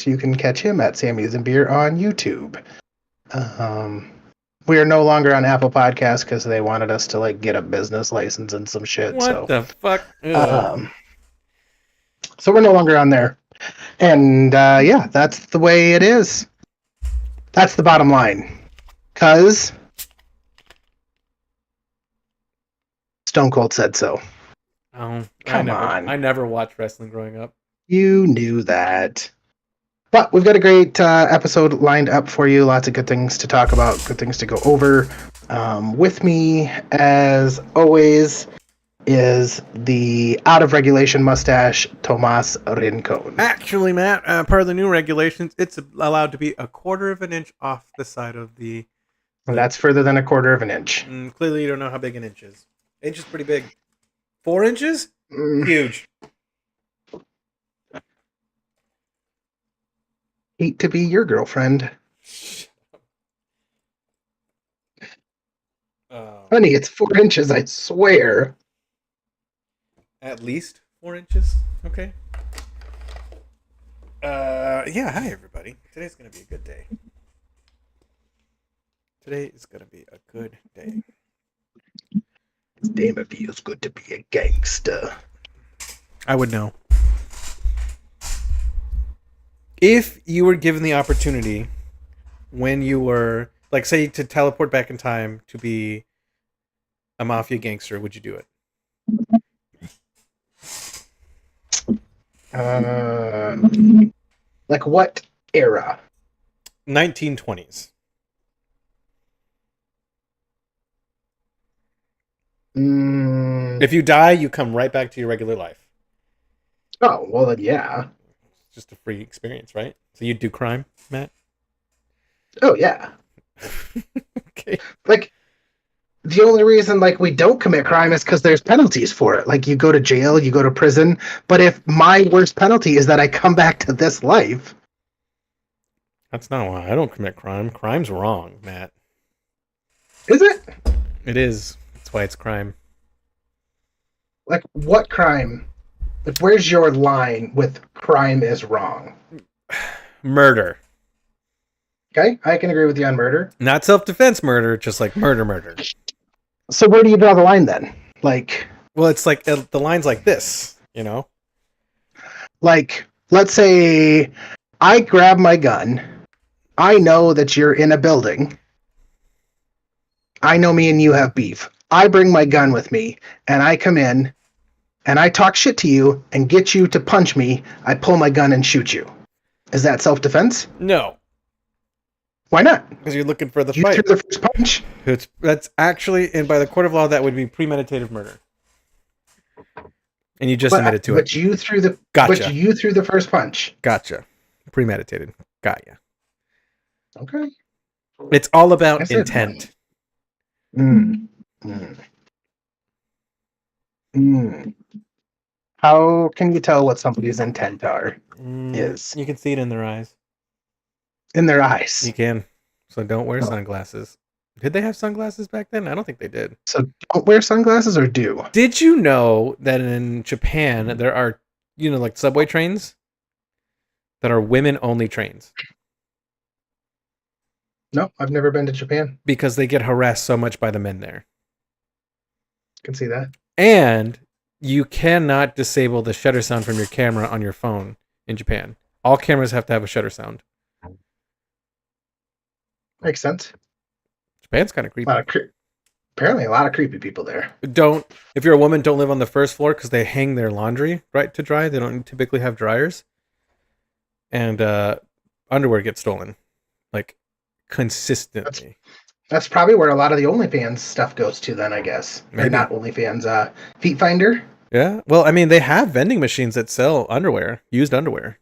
You can catch him at Sammy's and Beer on YouTube. We are no longer on Apple Podcasts because they wanted us to like get a business license and some shit. What So, the fuck? So we're no longer on there. And yeah, that's the way it is. That's the bottom line. Cause Stone Cold said so. Oh, Come on. I never watched wrestling growing up. You knew that. But we've got a great episode lined up for you. Lots of good things to talk about, good things to go over. With me, as always, is the out of regulation mustache, Tomas Rincon. Actually, Matt, part of the new regulations, it's allowed to be 1/4 of an inch off the side of the. And that's further than 1/4 of an inch. Clearly, you don't know how big an inch is. Inch is pretty big. 4 inches? Huge. Hate to be your girlfriend. Honey, it's 4 inches, I swear. At least 4 inches? Okay. Yeah, hi everybody. Today's gonna be a good day. Today is gonna be a good day. Damn, it feels good to be a gangster. I would know. If you were given the opportunity when you were, like, say, to teleport back in time to be a mafia gangster, would you do it? Like what era? 1920s. If you die, you come right back to your regular life. Oh, well then, yeah. It's just a free experience, right? So you'd do crime, Matt? Oh, yeah. Okay. Like, the only reason, like, we don't commit crime is because there's penalties for it. Like, you go to jail, you go to prison. But if my worst penalty is that I come back to this life... That's not why I don't commit crime. Crime's wrong, Matt. Is it? It is. That's why it's crime. Like, what crime? Like, where's your line with crime is wrong? Murder. Okay, I can agree with you on murder. Not self-defense murder, just like murder. So where do you draw the line then? Like... Well, it's like, the line's like this, you know? Like, let's say I grab my gun. I know that you're in a building. I know me and you have beef. I bring my gun with me, and I come in, and I talk shit to you and get you to punch me. I pull my gun and shoot you. Is that self-defense? No. Why not? Because you're looking for the You fight. threw the first punch. That's actually, and by the court of law, that would be premeditated murder. And you just admitted to it. But you threw the Gotcha. But you threw the first punch. Gotcha. Premeditated. Got ya. Okay. It's all about intent. How can you tell what somebody's intent is? You can see it in their eyes. In their eyes. You can. So don't wear sunglasses. Did they have sunglasses back then? I don't think they did. So don't wear sunglasses or do? Did you know that in Japan there are, like subway trains that are women-only trains? No, I've never been to Japan. Because they get harassed so much by the men there. Can see that. And you cannot disable the shutter sound from your camera on your phone in Japan. All cameras have to have a shutter sound. Makes sense. Japan's kind of creepy. Apparently a lot of creepy people there. If you're a woman, don't live on the first floor because they hang their laundry right to dry. They don't typically have dryers. And underwear gets stolen. Like, consistently. That's probably where a lot of the OnlyFans stuff goes to then, I guess. Maybe. Or not OnlyFans, Feet Finder. Yeah. Well, I mean, they have vending machines that sell underwear, used underwear.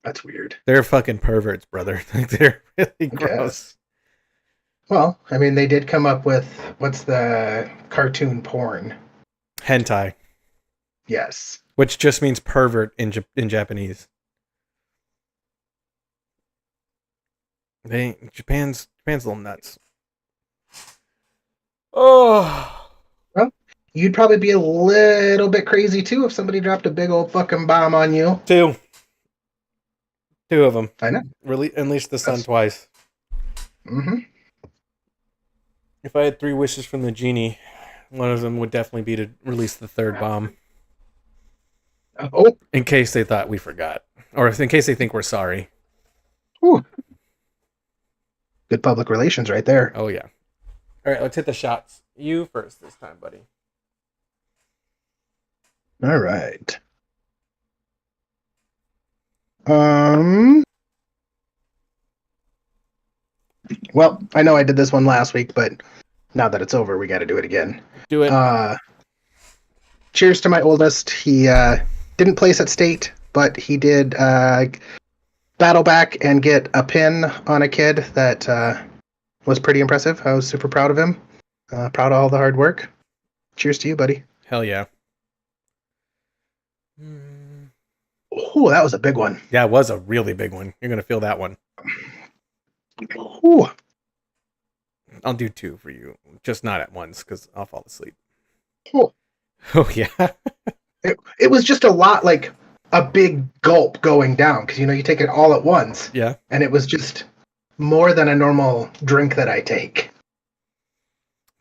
That's weird. They're fucking perverts, brother. They're really gross. Well, I mean, they did come up with, what's the cartoon porn? Hentai. Yes. Which just means pervert in Japanese. Japan's a little nuts. Oh. Well, you'd probably be a little bit crazy too if somebody dropped a big old fucking bomb on you. 2 of them. I know. Unleash the sun That's- twice. Mm-hmm. If I had 3 wishes from the genie, one of them would definitely be to release the 3rd bomb. Oh. In case they thought we forgot. Or in case they think we're sorry. Ooh. Good public relations right there. Oh, yeah. All right, let's hit the shots. You first this time, buddy. All right. Well, I know I did this one last week, but now that it's over, we got to do it again. Do it. Cheers to my oldest. He didn't place at state, but he did battle back and get a pin on a kid that was pretty impressive. I was super proud of him. Proud of all the hard work. Cheers to you, buddy. Hell yeah. Ooh, that was a big one. Yeah, it was a really big one. You're going to feel that one. Ooh. I'll do 2 for you. Just not at once, because I'll fall asleep. Cool. Oh, yeah. It was just a lot, like a big gulp going down, because, you take it all at once. Yeah. And it was just more than a normal drink that I take.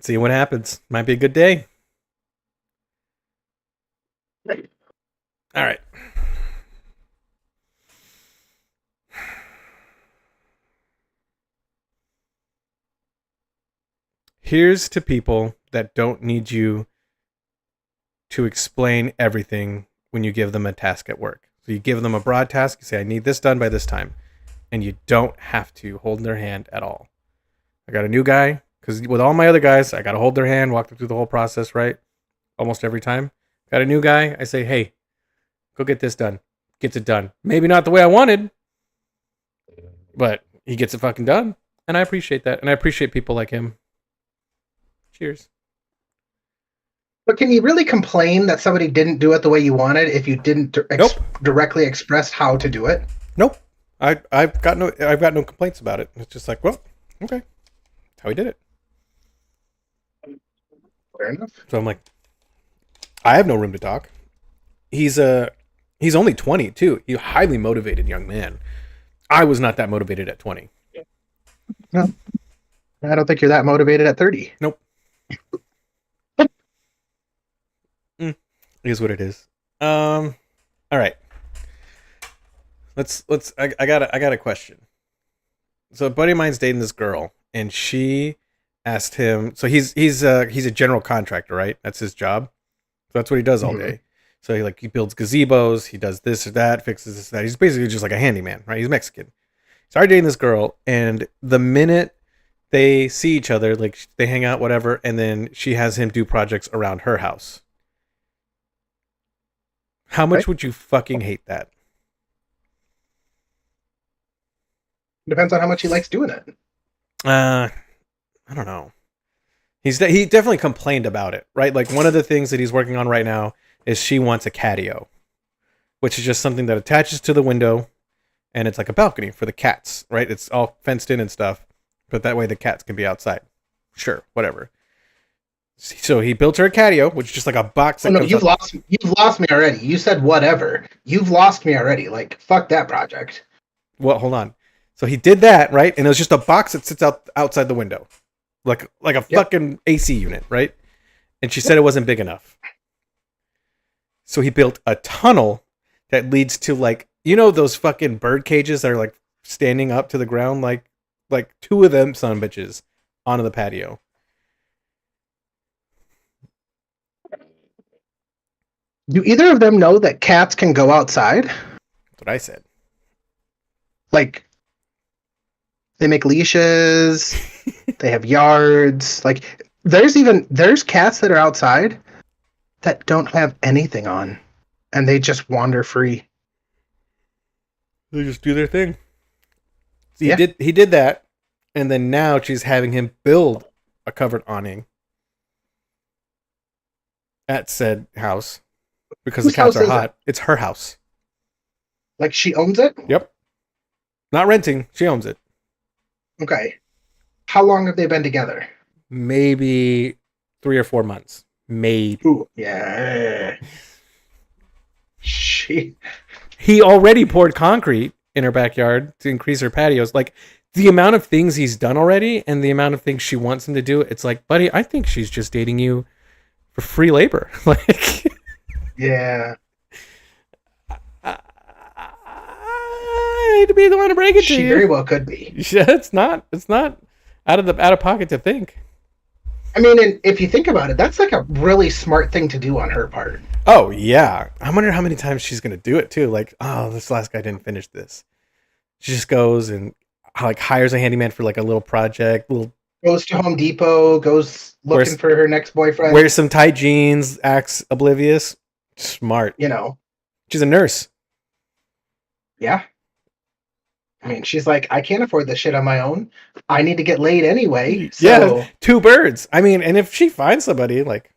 See what happens. Might be a good day. All right. Here's to people that don't need you to explain everything when you give them a task at work. So you give them a broad task, you say, I need this done by this time. And you don't have to hold their hand at all. I got a new guy, because with all my other guys, I got to hold their hand, walk them through the whole process, right? Almost every time. Got a new guy, I say, hey, go get this done. Gets it done. Maybe not the way I wanted, but he gets it fucking done. And I appreciate that. And I appreciate people like him. Cheers. But can you really complain that somebody didn't do it the way you wanted if you didn't directly express how to do it? Nope. I've got no complaints about it. It's just like, well, okay. That's how he did it. Fair enough. So I'm like, I have no room to talk. He's only 20 too. He's a highly motivated young man. I was not that motivated at 20. No. I don't think you're that motivated at 30. Nope. It is what it is. All right. Let's. I got a question. So a buddy of mine's dating this girl, and she asked him. So he's a general contractor, right? That's his job. So that's what he does all day. So he builds gazebos. He does this or that, fixes this or that. He's basically just like a handyman, right? He's Mexican. Started dating this girl, and the minute they see each other, like they hang out, whatever, and then she has him do projects around her house. How much would you fucking hate that? Depends on how much he likes doing it. I don't know. He definitely complained about it, right? Like one of the things that he's working on right now is she wants a catio, which is just something that attaches to the window, and it's like a balcony for the cats, right? It's all fenced in and stuff, but that way the cats can be outside. Sure, whatever. So he built her a catio, which is just like a box. That you've lost me already. You said whatever. You've lost me already. Like, fuck that project. Well, hold on. So he did that, right? And it was just a box that sits outside the window, like a fucking AC unit, right? And she said it wasn't big enough. So he built a tunnel that leads to those fucking bird cages that are like standing up to the ground, like 2 of them son bitches onto the patio. Do either of them know that cats can go outside? That's what I said. Like, they make leashes, they have yards. Like, there's cats that are outside that don't have anything on, and they just wander free. They just do their thing. So he did that, and then now she's having him build a covered awning at said house. Because the cats are hot. It's her house. Like, she owns it? Yep. Not renting. She owns it. Okay. How long have they been together? Maybe 3 or 4 months. Maybe. Ooh, yeah. He already poured concrete in her backyard to increase her patios. Like the amount of things he's done already and the amount of things she wants him to do, it's like, buddy, I think she's just dating you for free labor. Like, Yeah. I hate to be the one to break it to She you. very well could be. Yeah, it's not out of pocket to think. I mean, and if you think about it, that's like a really smart thing to do on her part. Oh yeah, I wonder how many times she's gonna do it too. Like, oh, this last guy didn't finish this. She just goes and like hires a handyman for like a little project, Goes to Home Depot, goes looking for her next boyfriend. wears some tight jeans, acts oblivious. Smart. You know. She's a nurse. Yeah. I mean, she's like, I can't afford this shit on my own. I need to get laid anyway. So. Yeah, two birds. I mean, and if she finds somebody, like,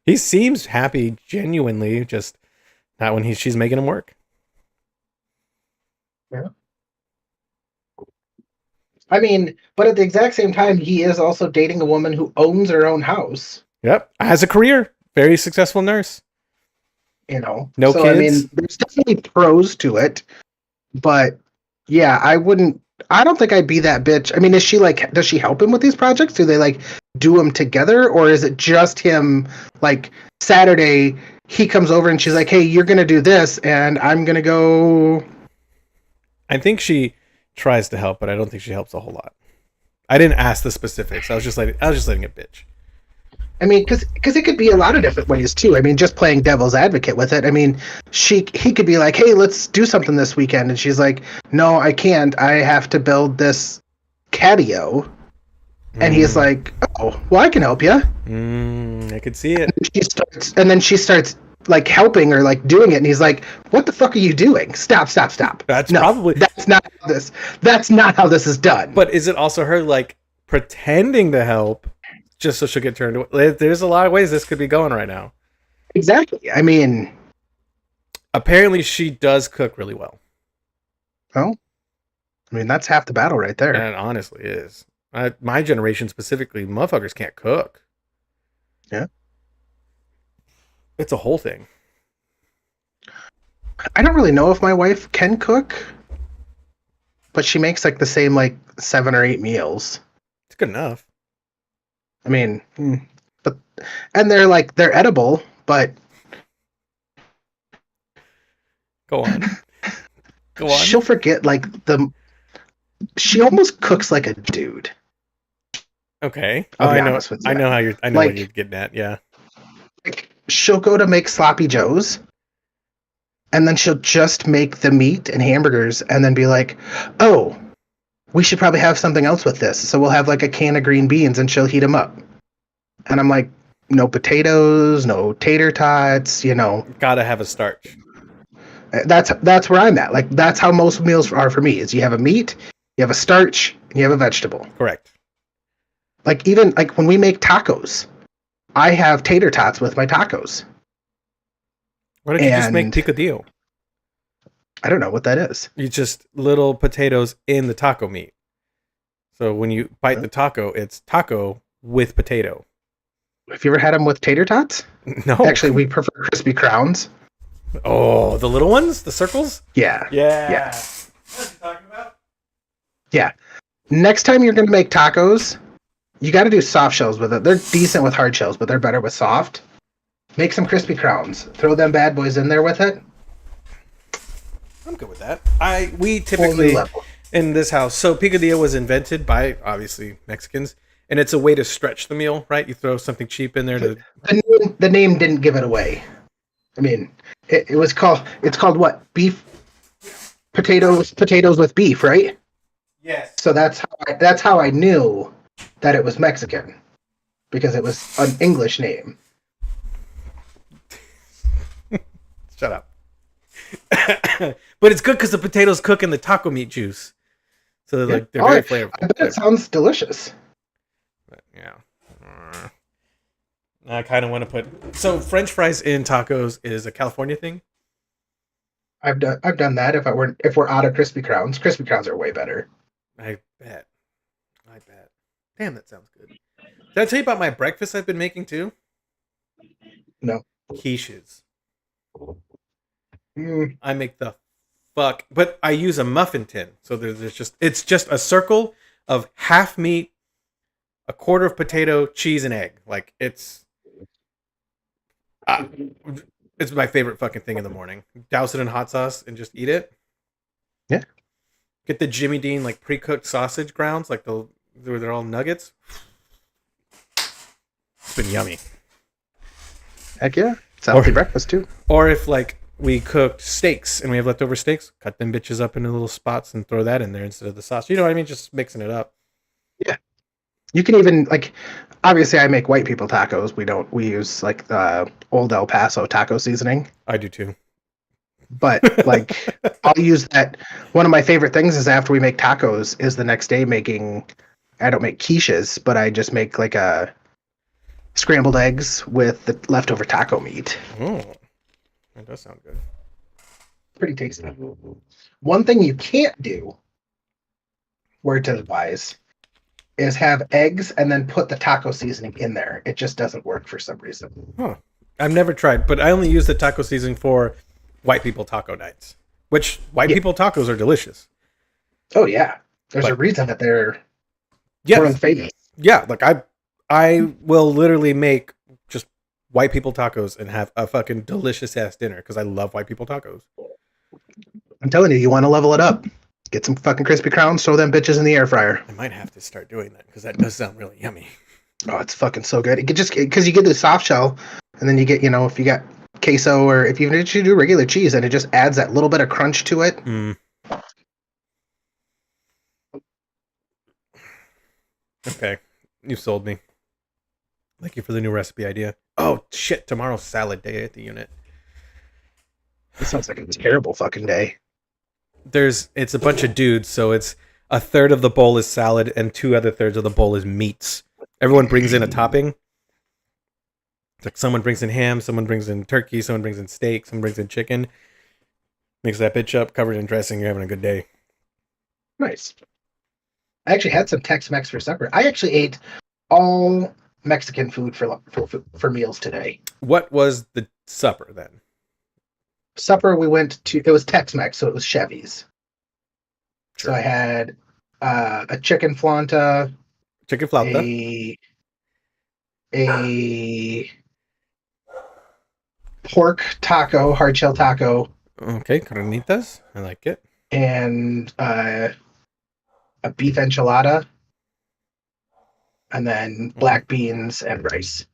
he seems happy, genuinely, just not when she's making him work. Yeah. I mean, but at the exact same time, he is also dating a woman who owns her own house. Yep, has a career, very successful nurse. You know, no kids. I mean, there's definitely pros to it, but yeah, I don't think I'd be that bitch. I mean, is she like, does she help him with these projects? Do they like do them together, or is it just him? Like Saturday, he comes over and she's like, "Hey, you're gonna do this, and I'm gonna go." I think she tries to help, but I don't think she helps a whole lot. I didn't ask the specifics. I was just letting it bitch. I mean, because it could be a lot of different ways too. I mean, just playing devil's advocate with it. I mean, he could be like, "Hey, let's do something this weekend," and she's like, "No, I can't. I have to build this catio." And he's like, "Oh, well, I can help you." I could see it. And then she starts like helping or like doing it, and he's like, "What the fuck are you doing? Stop! That's not how this is done." But is it also her like pretending to help? Just so she'll get turned away. There's a lot of ways this could be going right now. Exactly. I mean, apparently she does cook really well. Oh, I mean, that's half the battle right there. And it honestly is. My generation specifically, motherfuckers can't cook. Yeah. It's a whole thing. I don't really know if my wife can cook, but she makes like the same like 7 or 8 meals. It's good enough. I mean, but and they're edible, but go on. She'll forget she almost cooks like a dude. Okay. I know what you're getting at. Yeah. Like she'll go to make sloppy joes, and then she'll just make the meat and hamburgers, and then be like, "Oh, we should probably have something else with this. So we'll have like a can of green beans," and she'll heat them up. And I'm like, no potatoes, no tater tots, Gotta have a starch. That's where I'm at. Like that's how most meals are for me. Is you have a meat, you have a starch, and you have a vegetable. Correct. Like even like when we make tacos, I have tater tots with my tacos. Why don't you just make picadillo? I don't know what that is. You just little potatoes in the taco meat. So when you bite the taco, it's taco with potato. Have you ever had them with tater tots? No. Actually, we prefer crispy crowns. Oh, the little ones? The circles? Yeah. Yeah. What are you talking about? Yeah. Next time you're going to make tacos, you got to do soft shells with it. They're decent with hard shells, but they're better with soft. Make some crispy crowns. Throw them bad boys in there with it. I'm good with that. We typically in this house. So picadillo was invented by obviously Mexicans, and it's a way to stretch the meal, right? You throw something cheap in there. The name didn't give it away. I mean, it's called what? Beef, potatoes with beef, right? Yes. So that's how I knew that it was Mexican, because it was an English name. Shut up. But it's good because the potatoes cook in the taco meat juice, so they're very flavorful. I bet it sounds delicious. But, yeah. I kind of want to put French fries in tacos is a California thing. I've done that. If we're out of crispy crowns are way better. I bet. Damn, that sounds good. Did I tell you about my breakfast I've been making too? No. Quiches. I make the fuck. But I use a muffin tin, so it's just a circle of half meat, a quarter of potato, cheese, and egg. Like uh, it's my favorite fucking thing in the morning. Douse it in hot sauce and just eat it. Yeah. Get the Jimmy Dean like pre-cooked sausage grounds, like they're all nuggets. It's been yummy. Heck yeah. It's a healthy breakfast too. Or if like we cooked steaks and we have leftover steaks, cut them bitches up into little spots and throw that in there instead of the sauce. You know what I mean? Just mixing it up. Yeah. You can even like, obviously I make white people tacos. We use like the old El Paso taco seasoning. I do too. But like I'll use that. One of my favorite things is after we make tacos is the next day I don't make quiches, but I just make like a scrambled eggs with the leftover taco meat. Oh, that does sound good. Pretty tasty. One thing you can't do, word to the wise, is have eggs and then put the taco seasoning in there. It just doesn't work for some reason. Huh. I've never tried, but I only use the taco seasoning for white people taco nights, which white people tacos are delicious. Oh yeah. There's a reason that they're famous. Yeah, like I will literally make just white people tacos and have a fucking delicious ass dinner because I love white people tacos. I'm telling you want to level it up. Get some fucking crispy crowns, throw them bitches in the air fryer. I might have to start doing that because that does sound really yummy. Oh, it's fucking so good. Because you get the soft shell, and then you get, if you got queso or if you do regular cheese, and it just adds that little bit of crunch to it. Okay, you've sold me. Thank you for the new recipe idea. Oh shit! Tomorrow's salad day at the unit. This sounds like a terrible fucking day. It's a bunch of dudes, so it's a third of the bowl is salad and 2 other thirds of the bowl is meats. Everyone brings in a topping. It's like someone brings in ham, someone brings in turkey, someone brings in steak, someone brings in chicken. Mix that bitch up, covered in dressing. You're having a good day. Nice. I actually had some Tex-Mex for supper. I actually ate all Mexican food for meals today. What was the supper then? Supper it was Tex-Mex, so it was Chevy's. Sure. So I had a chicken flauta. A pork taco, hard shell taco. Okay, carnitas. I like it. And a beef enchilada. And then black beans and rice.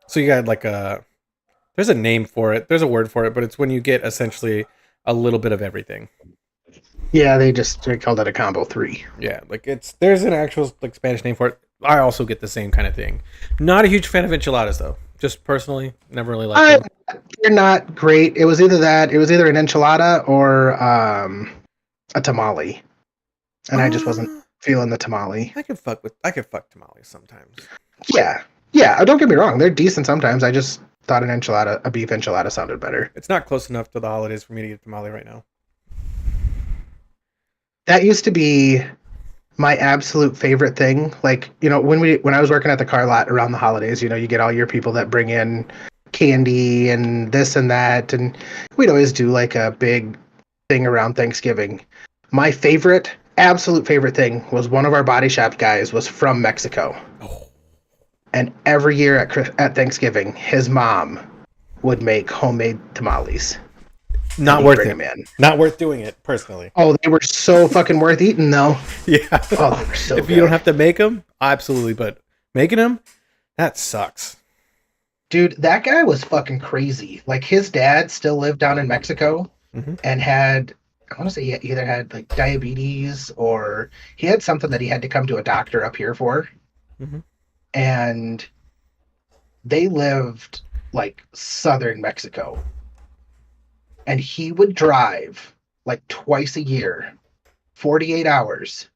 So you got like there's a name for it. There's a word for it, but it's when you get essentially a little bit of everything. Yeah, they called it a combo 3. Yeah, like there's an actual like Spanish name for it. I also get the same kind of thing. Not a huge fan of enchiladas though. Just personally, never really liked them. They're not great. It was either an enchilada or a tamale, and I just wasn't feeling the tamale. I could fuck tamales sometimes. Yeah. Don't get me wrong; they're decent sometimes. I just thought a beef enchilada sounded better. It's not close enough to the holidays for me to get a tamale right now. That used to be my absolute favorite thing. Like, when I was working at the car lot around the holidays, you get all your people that bring in candy and this and that, and we'd always do like a big thing around Thanksgiving. My absolute favorite thing was one of our body shop guys was from Mexico. Oh. And every year at Thanksgiving, his mom would make homemade tamales. Not worth it. Not worth doing it personally. Oh, they were so fucking worth eating, though. Yeah. Oh, they were so if good. You don't have to make them, absolutely. But making them, that sucks. Dude, that guy was fucking crazy. Like, his dad still lived down in Mexico and had, I want to say he either had like diabetes or he had something that he had to come to a doctor up here for. Mm-hmm. And they lived like southern Mexico. And he would drive like twice a year, 48 hours,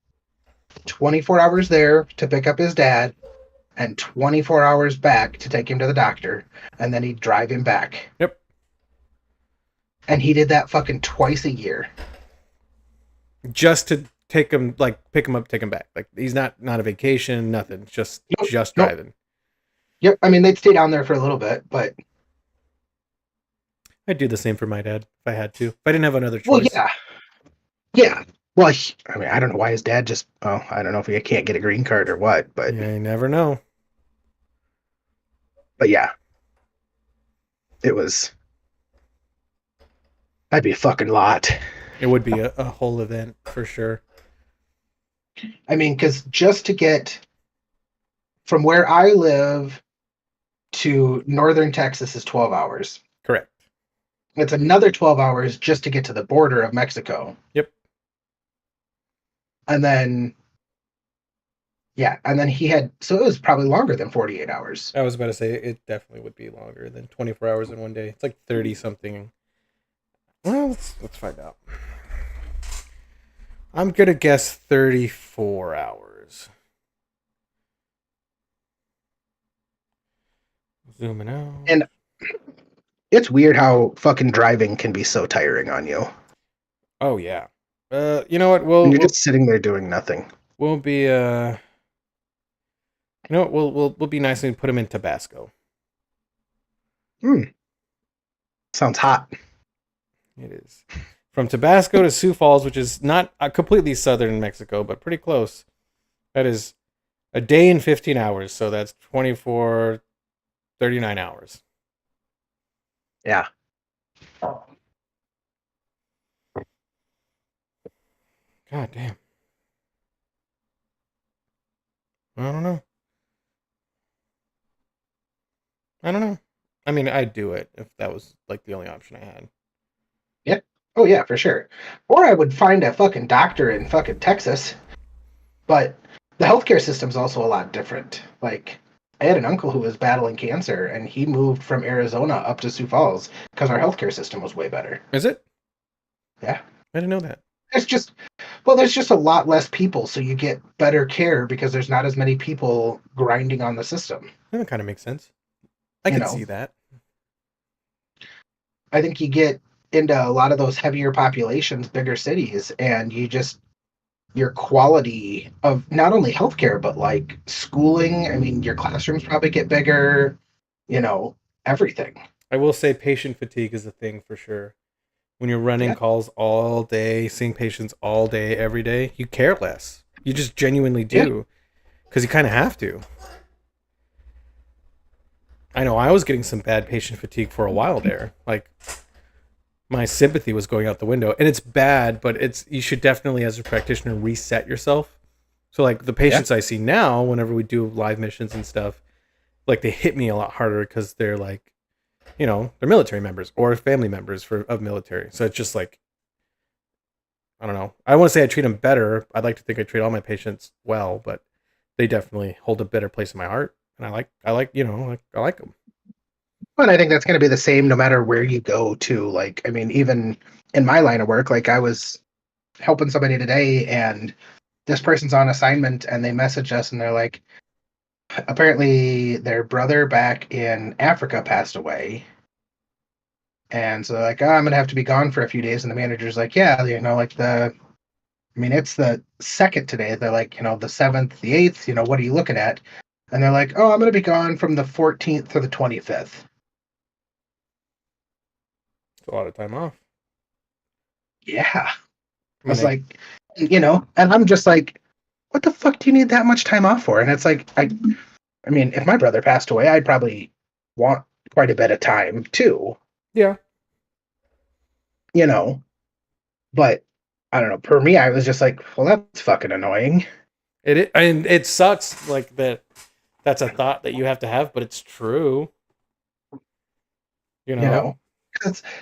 24 hours there to pick up his dad, and 24 hours back to take him to the doctor. And then he'd drive him back. Yep. And he did that fucking twice a year. Just to pick him up, take him back. Like, he's not a vacation, nothing. Just driving. Yep. I mean, they'd stay down there for a little bit, but I'd do the same for my dad if I had to. If I didn't have another choice. Well, yeah. Yeah. Well, I mean, I don't know why his dad just. Oh, I don't know if he can't get a green card or what, Yeah, you never know. but yeah, it was. That'd be a fucking lot. It would be a whole event for sure. I mean, because just to get from where I live to northern Texas is 12 hours. Correct. It's another 12 hours just to get to the border of Mexico. Yep. And then, yeah, and then he had, so it was probably longer than 48 hours. I was about to say it definitely would be longer than 24 hours in one day. It's like 30 something. Well, let's find out. I'm going to guess 34 hours. Zooming out. And it's weird how fucking driving can be so tiring on you. Oh, yeah. You know what? And you're just sitting there doing nothing. We'll be, you know what? We'll be nice and put him in Tabasco. Sounds hot. It is. From Tabasco to Sioux Falls, which is not completely southern Mexico, but pretty close. That is a day and 15 hours. So that's 24, 39 hours. Yeah. God damn. I don't know. I mean, I'd do it if that was like the only option I had. Yeah. Oh, yeah, for sure. Or I would find a fucking doctor in fucking Texas. But the healthcare system's also a lot different. Like, I had an uncle who was battling cancer, and he moved from Arizona up to Sioux Falls because our healthcare system was way better. Is it? Yeah. I didn't know that. It's just, well, there's just a lot less people, so you get better care because there's not as many people grinding on the system. That kind of makes sense. I can see that. I think you get into a lot of those heavier populations, bigger cities, and your quality of not only healthcare, but like schooling. I mean, your classrooms probably get bigger, everything. I will say patient fatigue is a thing for sure. When you're running calls all day, seeing patients all day, every day, you care less. You just genuinely do. Because you kind of have to. I know I was getting some bad patient fatigue for a while there. Like, my sympathy was going out the window. And it's bad, but you should definitely, as a practitioner, reset yourself. So, like, the patients I see now, whenever we do live missions and stuff, like, they hit me a lot harder because they're, like, they're military members or family members of military. So it's just like, I don't know. I want to say I treat them better. I'd like to think I treat all my patients well, but they definitely hold a better place in my heart. And I like them. Well, and I think that's going to be the same no matter where you go to. Like, I mean, even in my line of work, like I was helping somebody today and this person's on assignment and they message us and they're like, apparently their brother back in Africa passed away. And so like, I'm going to have to be gone for a few days. And the manager's like, yeah, it's the 2nd today. They're like, the 7th, the 8th, what are you looking at? And they're like, oh, I'm going to be gone from the 14th to the 25th. It's a lot of time off. Yeah. I was like, and I'm just like, what the fuck do you need that much time off for? And it's like, I mean, if my brother passed away, I'd probably want quite a bit of time too. Yeah. But I don't know. For me, I was just like, well, that's fucking annoying. And it sucks like that. That's a thought that you have to have, but it's true. And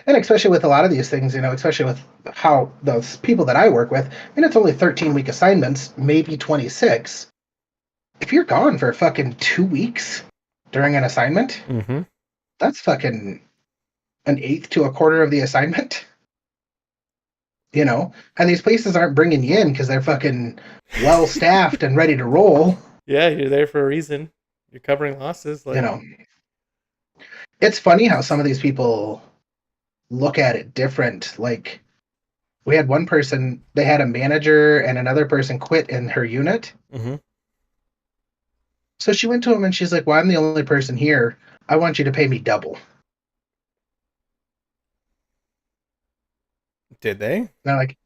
especially with a lot of these things, especially with how those people that I work with, I mean, it's only 13-week assignments, maybe 26. If you're gone for fucking 2 weeks during an assignment, that's fucking an eighth to a quarter of the assignment. And these places aren't bringing you in because they're fucking well staffed and ready to roll. Yeah, you're there for a reason. You're covering losses. It's funny how some of these people look at it different. Like, we had one person, they had a manager and another person quit in her unit. So she went to him and she's like, well, I'm the only person here. I want you to pay me double. Did they? And they're like,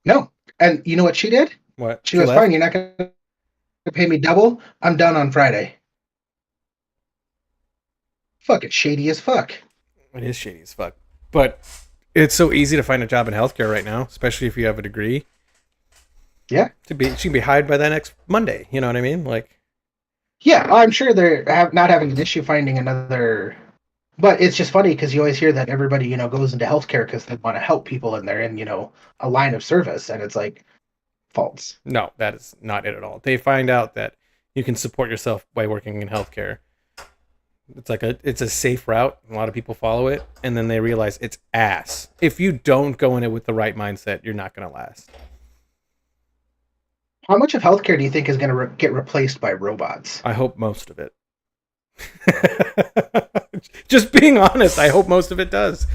No. And you know what she did? What? She goes, fine, you're not going to pay me double. I'm done on Friday. Fucking shady as fuck. It is shady as fuck. But it's so easy to find a job in healthcare right now, especially if you have a degree. Yeah. She can be hired by that next Monday. You know what I mean? Like, yeah, I'm sure they're not having an issue finding another. But it's just funny because you always hear that everybody, goes into healthcare because they want to help people and they're in, a line of service. And it's like false. no, that is not it at all. They find out that you can support yourself by working in healthcare. It's a safe route. A lot of people follow it, and then they realize it's ass. If you don't go in it with the right mindset, you're not going to last. How much of healthcare do you think is going to get replaced by robots? I hope most of it. Just being honest, I hope most of it does.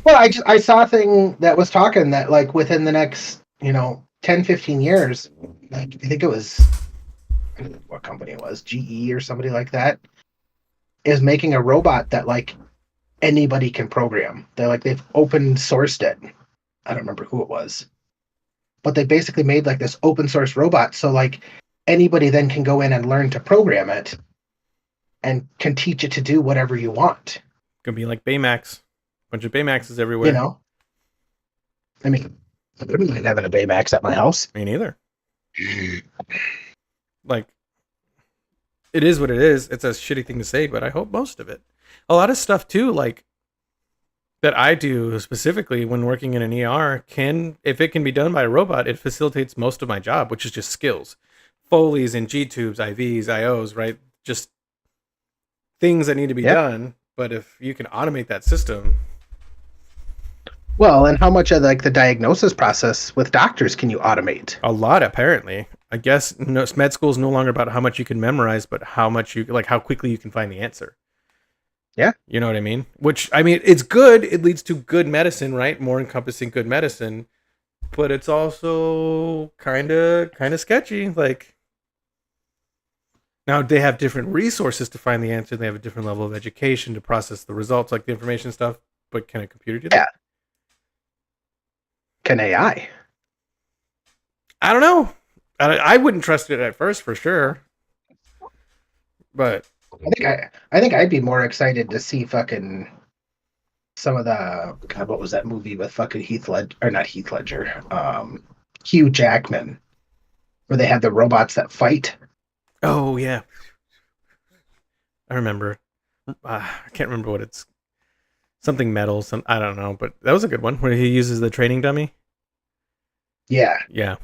Well, I saw a thing that was talking that like within the next 10, 15 years, like I think it was, I don't know what company it was, GE or somebody like that, is making a robot that like anybody can program. They've open sourced it. I don't remember who it was, but they basically made like this open source robot, so like anybody then can go in and learn to program it, and can teach it to do whatever you want. Gonna be like Baymax. Bunch of Baymaxes everywhere. I mean, I wouldn't mind having a Baymax at my house. Me neither. Like, it is what it is. It's a shitty thing to say, but I hope most of it. A lot of stuff too, like that I do specifically when working in an ER, if it can be done by a robot, it facilitates most of my job, which is just skills, Foleys and G tubes, IVs, IOs, right? Just things that need to be done. But if you can automate that system. Well, and how much of like the diagnosis process with doctors can you automate? A lot, apparently. I guess med school is no longer about how much you can memorize, but how quickly you can find the answer. Yeah. You know what I mean? Which, I mean, it's good. It leads to good medicine, right? More encompassing good medicine. But it's also kind of sketchy. Like, now they have different resources to find the answer. They have a different level of education to process the results, like the information stuff. But can a computer do that? Yeah. Can AI? I don't know. I wouldn't trust it at first for sure. But I think I'd be more excited to see fucking some of the what was that movie with fucking Hugh Jackman, where they had the robots that fight. Oh yeah, I remember. I can't remember what it's. Something metal. I don't know, but that was a good one where he uses the training dummy. Yeah. Yeah.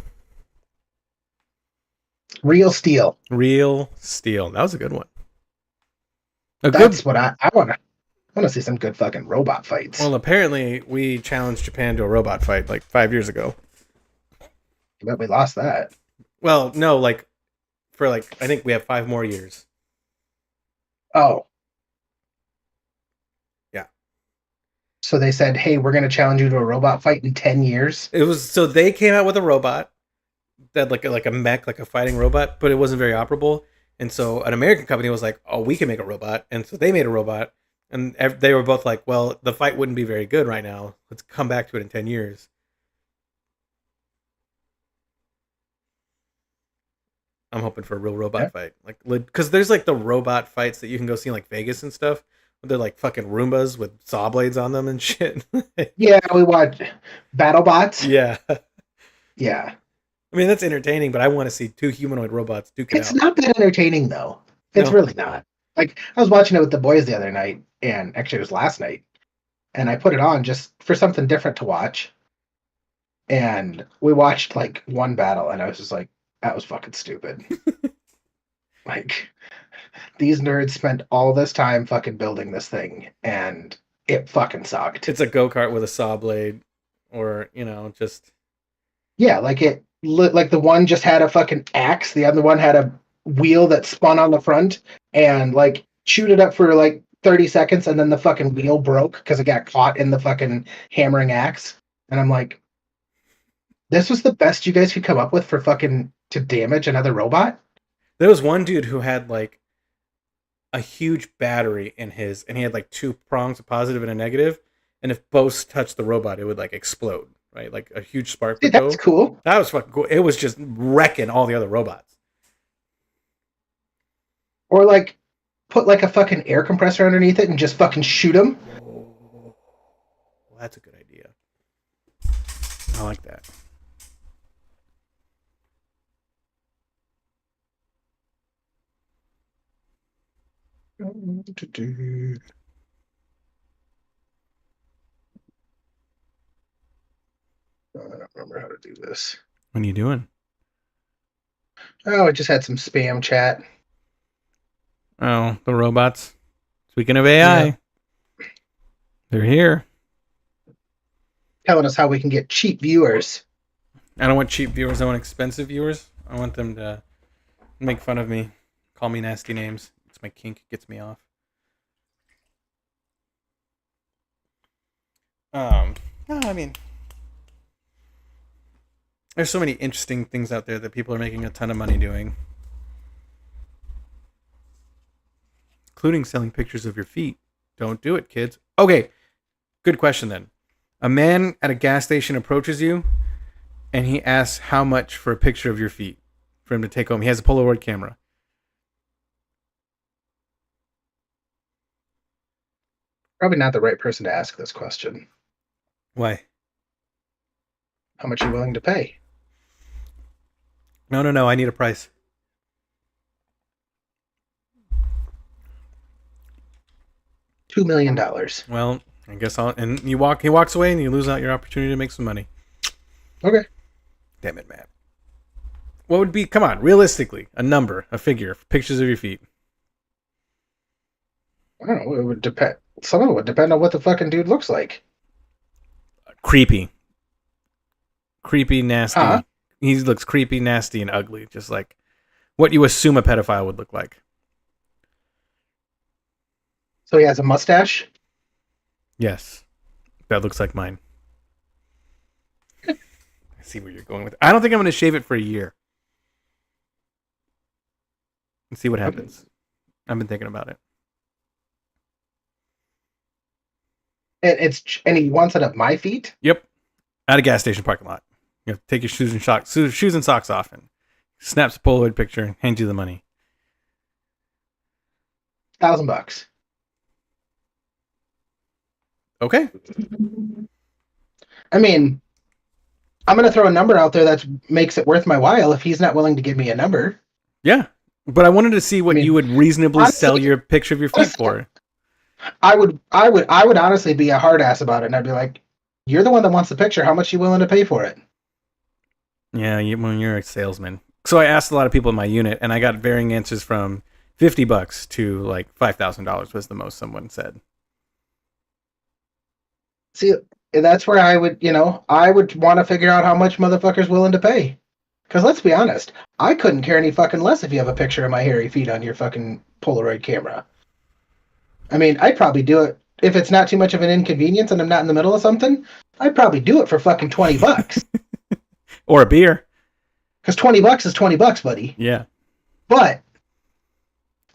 Real Steel. Real Steel. That was a good one. What I want to see some good fucking robot fights. Well, apparently we challenged Japan to a robot fight like 5 years ago. But we lost that. Well, no, I think we have 5 more years. Oh. Yeah. So they said, hey, we're going to challenge you to a robot fight in 10 years. So they came out with a robot that like a mech, like a fighting robot, but it wasn't very operable. And so an American company was like, oh, we can make a robot. And so they made a robot. And they were both like, well, the fight wouldn't be very good right now. Let's come back to it in 10 years. I'm hoping for a real robot fight. Like, because there's like the robot fights that you can go see in like Vegas and stuff. They're like fucking Roombas with saw blades on them and shit. Yeah, we watch BattleBots. Yeah. Yeah. I mean, that's entertaining, but I want to see 2 humanoid robots duke it out. It's not that entertaining, though. It's really not. Like, I was watching it with the boys the other night, and actually it was last night, and I put it on just for something different to watch. And we watched, like, one battle, and I was just like, that was fucking stupid. Like, these nerds spent all this time fucking building this thing, and it fucking sucked. It's a go-kart with a saw blade, or, just... Yeah, like the one just had a fucking axe, the other one had a wheel that spun on the front and like chewed it up for like 30 seconds, and then the fucking wheel broke because it got caught in the fucking hammering axe. And I'm like, this was the best you guys could come up with for fucking to damage another robot? There was one dude who had like a huge battery in his, and he had like 2 prongs, a positive and a negative, and if both touched the robot, it would like explode, right? Like a huge spark See, would that's go. cool. That was fucking cool. It was just wrecking all the other robots. Or like put like a fucking air compressor underneath it and just fucking shoot them. Oh, well, that's a good idea. I like that. I don't remember how to do this. What are you doing? Oh, I just had some spam chat. Oh, the robots. Speaking of AI, Yeah. they're here. Telling us how we can get cheap viewers. I don't want cheap viewers. I want expensive viewers. I want them to make fun of me, call me nasty names. It's my kink. It gets me off. No, I mean, there's so many interesting things out there that people are making a ton of money doing, including selling pictures of your feet. Don't do it, kids. Okay, good question then. A man at a gas station approaches you and he asks how much for a picture of your feet for him to take home. He has a Polaroid camera. Probably not the right person to ask this question. Why? How much are you willing to pay? No. I need a price. $2 million. Well, I guess I'll. And you walk. He walks away, and you lose out your opportunity to make some money. Okay. Damn it, Matt. What would be? Come on, realistically, a number, a figure, pictures of your feet. I don't know. It would depend. Some of it would depend on what the fucking dude looks like. Creepy, nasty. Huh? He looks creepy, nasty, and ugly, just like what you assume a pedophile would look like. So he has a mustache? Yes, that looks like mine. I see where you're going with it. I don't think I'm going to shave it for a year and see what happens. I've been thinking about it. And he wants it at my feet? Yep, at a gas station parking lot. You have to take your shoes and socks off, and snaps a Polaroid picture and hands you the money. $1,000. Okay. I mean, I'm going to throw a number out there that makes it worth my while if he's not willing to give me a number. Yeah, but I wanted to see what you would reasonably honestly, sell your picture of your feet for. I would honestly be a hard ass about it, and I'd be like, "You're the one that wants the picture. How much are you willing to pay for it?" Yeah, when you're a salesman. So I asked a lot of people in my unit, and I got varying answers from $50 to like $5,000 was the most someone said. See, that's where I would want to figure out how much motherfucker's willing to pay. Because let's be honest, I couldn't care any fucking less if you have a picture of my hairy feet on your fucking Polaroid camera. I mean, I'd probably do it if it's not too much of an inconvenience and I'm not in the middle of something. I'd probably do it for fucking $20. Or a beer. Because $20 is $20, buddy. Yeah. But at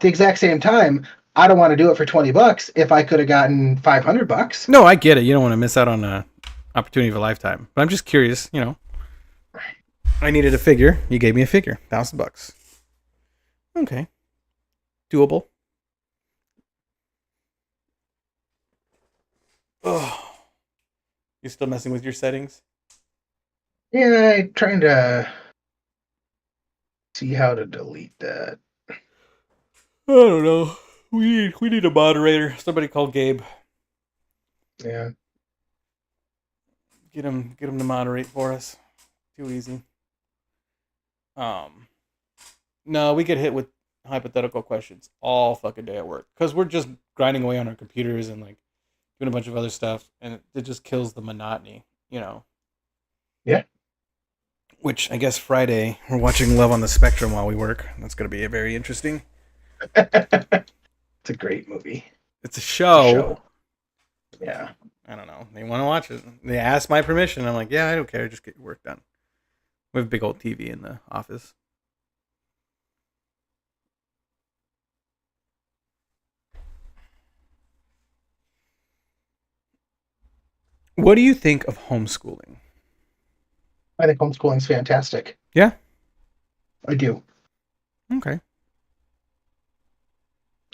the exact same time, I don't want to do it for $20 if I could have gotten $500. No, I get it. You don't want to miss out on an opportunity of a lifetime. But I'm just curious, I needed a figure. You gave me a figure. $1,000. Okay. Doable. Oh. You still messing with your settings? Yeah, I'm trying to see how to delete that. I don't know. We need a moderator. Somebody call Gabe. Yeah. Get him to moderate for us. Too easy. No, we get hit with hypothetical questions all fucking day at work because we're just grinding away on our computers and like doing a bunch of other stuff, and it just kills the monotony, Yeah. Which I guess Friday we're watching Love on the Spectrum while we work. That's going to be very interesting. It's a great movie. It's a show. Yeah. I don't know. They want to watch it. They asked my permission. I'm like, yeah, I don't care. Just get your work done. We have a big old TV in the office. What do you think of homeschooling? I think homeschooling's fantastic. Yeah. I do. Okay.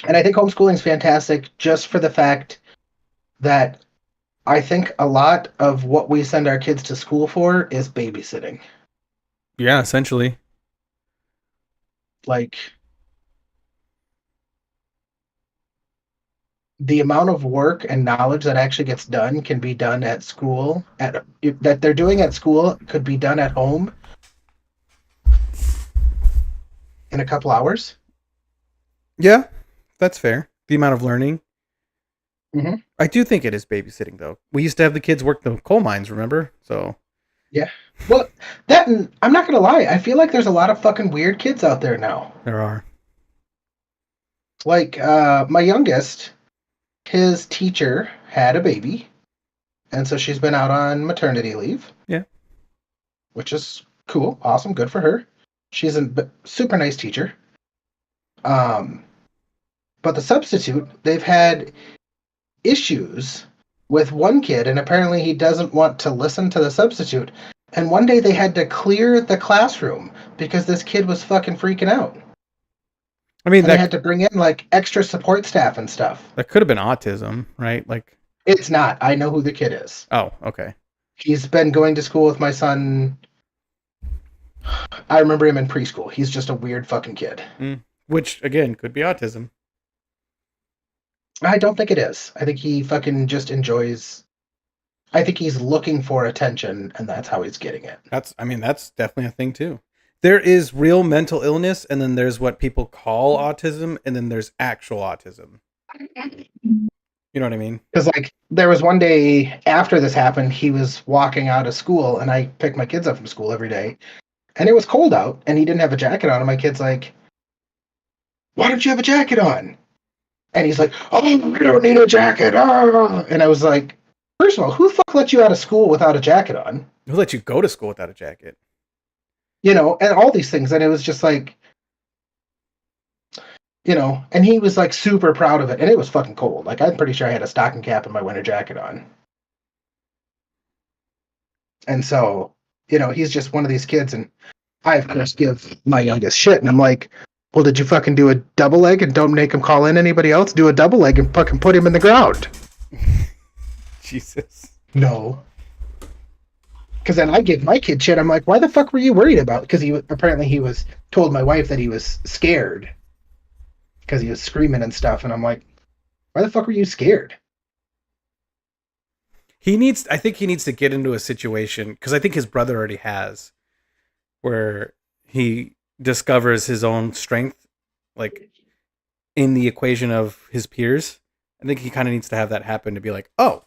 And I think homeschooling's fantastic just for the fact that I think a lot of what we send our kids to school for is babysitting. Yeah, essentially. Like, the amount of work and knowledge that actually gets done can be done at school that they're doing at school could be done at home in a couple hours. Yeah, that's fair. The amount of learning. Mm-hmm. I do think it is babysitting, though. We used to have the kids work the coal mines, remember? So Yeah. Well, that and I'm not gonna lie, I feel like there's a lot of fucking weird kids out there now. there are. Like my youngest, his teacher had a baby, and so she's been out on maternity leave. Yeah. Which is cool, awesome, good for her. She's a super nice teacher. But the substitute, they've had issues with one kid, and apparently he doesn't want to listen to the substitute. And one day they had to clear the classroom because this kid was fucking freaking out. I mean, And they had to bring in like extra support staff and stuff. that could have been autism, right? Like, It's not. I know who the kid is. oh, okay. He's been going to school with my son. I remember him in preschool. He's just a weird fucking kid. Which, again, could be autism. I don't think it is. I think he fucking just enjoys. I think he's looking for attention, and that's how he's getting it. That's definitely a thing, too. There is real mental illness, and then there's what people call autism, and then there's actual autism. You know what I mean? Because, like, there was one day after this happened, he was walking out of school, and I pick my kids up from school every day, and it was cold out, and he didn't have a jacket on, and my kid's like, "Why don't you have a jacket on?" And he's like, "Oh, I don't need a jacket." Oh. And I was like, first of all, who the fuck let you out of school without a jacket on? Who let you go to school without a jacket? You know, and all these things. And it was just like, you know, and he was like super proud of it. And it was fucking cold. Like, I'm pretty sure I had a stocking cap and my winter jacket on. And so, you know, he's just one of these kids. And I, of course, give my youngest shit. And I'm like, well, did you fucking do a double leg and don't make him call in anybody else? Do a double leg and fucking put him in the ground. Jesus. No. Because then I give my kid shit. I'm like, why the fuck were you worried about? Because he was told my wife that he was scared because he was screaming and stuff. And I'm like, why the fuck were you scared? I think he needs to get into a situation, because I think his brother already has, where he discovers his own strength, like, in the equation of his peers. I think he kind of needs to have that happen to be like, oh,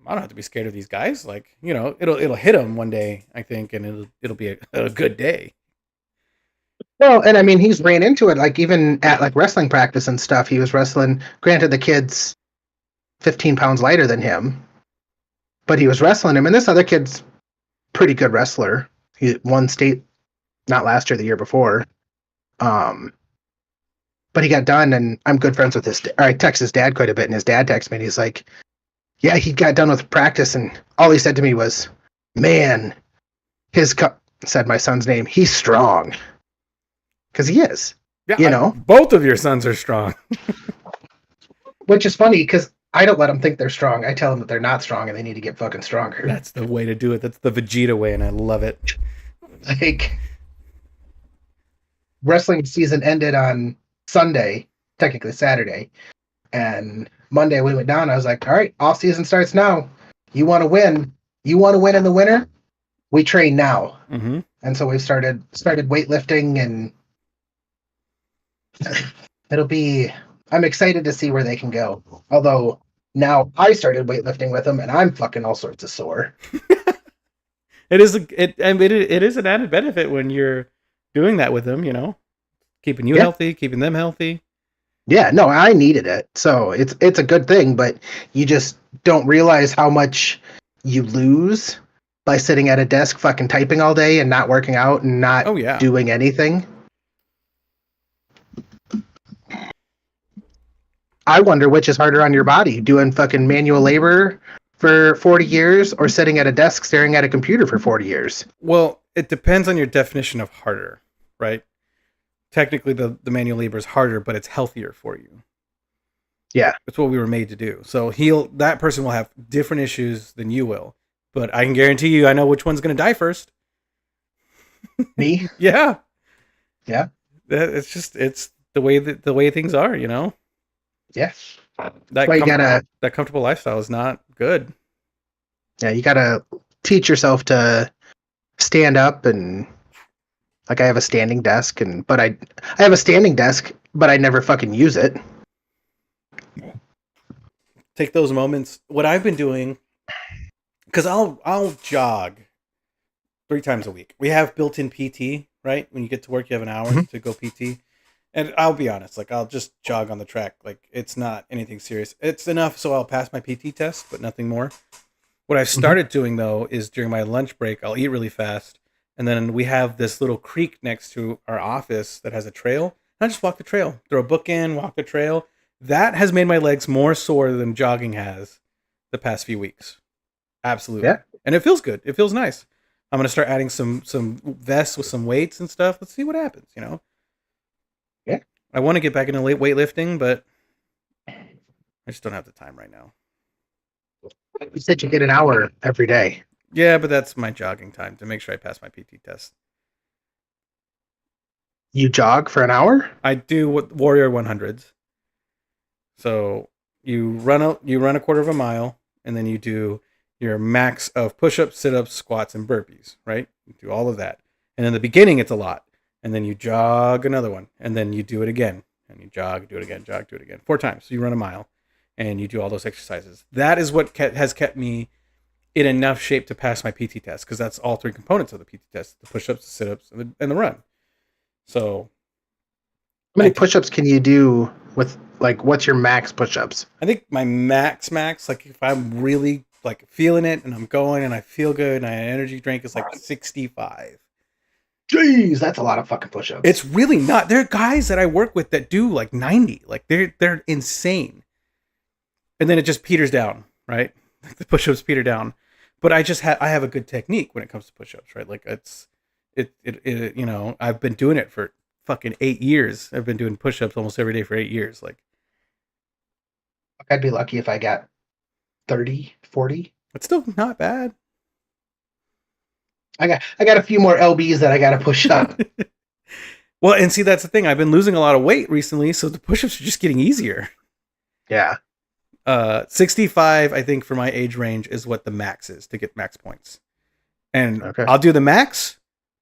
I don't have to be scared of these guys. Like, you know, it'll hit him one day, I think, and it'll be a good day. Well, and I mean, he's ran into it, like, even at, like, wrestling practice and stuff. He was wrestling. Granted, the kid's 15 pounds lighter than him, but he was wrestling him. And this other kid's pretty good wrestler. He won state, not last year, the year before. But he got done, and I'm good friends with I text his dad quite a bit, and his dad texts me, and he's like, yeah, he got done with practice, and all he said to me was, man, said my son's name, he's strong. Because he is. Yeah, you know? Both of your sons are strong. Which is funny, because I don't let them think they're strong. I tell them that they're not strong, and they need to get fucking stronger. That's the way to do it. That's the Vegeta way, and I love it. Like, wrestling season ended on Sunday, technically Saturday, and Monday we went down. I was like, all right, off season starts now. You want to win? You want to win in the winter? We train now. Mm-hmm. And so we started weightlifting, and I'm excited to see where they can go. Although now I started weightlifting with them, and I'm fucking all sorts of sore. It is an added benefit when you're doing that with them, you know, keeping you healthy, keeping them healthy. Yeah, no, I needed it. So it's a good thing, but you just don't realize how much you lose by sitting at a desk fucking typing all day and not working out and not doing anything. I wonder which is harder on your body, doing fucking manual labor for 40 years or sitting at a desk staring at a computer for 40 years? Well, it depends on your definition of harder, right? Technically, the manual labor is harder, but it's healthier for you. Yeah. It's what we were made to do. So that person will have different issues than you will. But I can guarantee you, I know which one's going to die first. Me? Yeah. Yeah. It's the way things are, you know? Yeah. That comfortable lifestyle is not good. Yeah, you gotta teach yourself to stand up and like I have a standing desk but I have a standing desk, but I never fucking use it. Take those moments. What I've been doing, because I'll jog 3 times a week. We have built-in PT, right? When you get to work, you have an hour to go PT. And I'll be honest, like I'll just jog on the track. Like it's not anything serious. It's enough so I'll pass my PT test, but nothing more. What I've started doing though is during my lunch break, I'll eat really fast, and then we have this little creek next to our office that has a trail. And I just walk the trail, throw a book in, walk the trail. That has made my legs more sore than jogging has the past few weeks. Absolutely. Yeah. And it feels good. It feels nice. I'm gonna start adding some vests with some weights and stuff. Let's see what happens, you know? Yeah. I want to get back into weightlifting, but I just don't have the time right now. You said you get an hour every day. Yeah, but that's my jogging time to make sure I pass my PT test. You jog for an hour? I do Warrior 100s. So you run a quarter of a mile, and then you do your max of push-ups, sit-ups, squats, and burpees, right? You do all of that. And in the beginning, it's a lot. And then you jog another one, and then you do it again. And you jog, do it again, jog, do it again. 4 times. So you run a mile, and you do all those exercises. That is what has kept me in enough shape to pass my PT test, because that's all 3 components of the PT test: the push-ups, the sit-ups, and the run. So how many push-ups can you do with, like, what's your max push-ups? I think my max, like if I'm really like feeling it and I'm going and I feel good and I energy drink is like 65. Jeez, that's a lot of fucking push-ups. It's really not. There are guys that I work with that do like 90. Like they're insane. And then it just peters down, right? The push-ups peter down. But I have a good technique when it comes to push-ups, right? Like it you know, I've been doing it for fucking 8 years. I've been doing push-ups almost every day for 8 years. Like I'd be lucky if I got 30, 40. It's still not bad. I got a few more LBs that I got to push up. Well, and see, that's the thing. I've been losing a lot of weight recently, so the push-ups are just getting easier. Yeah. 65, I think, for my age range is what the max is to get max points. And okay. I'll do the max,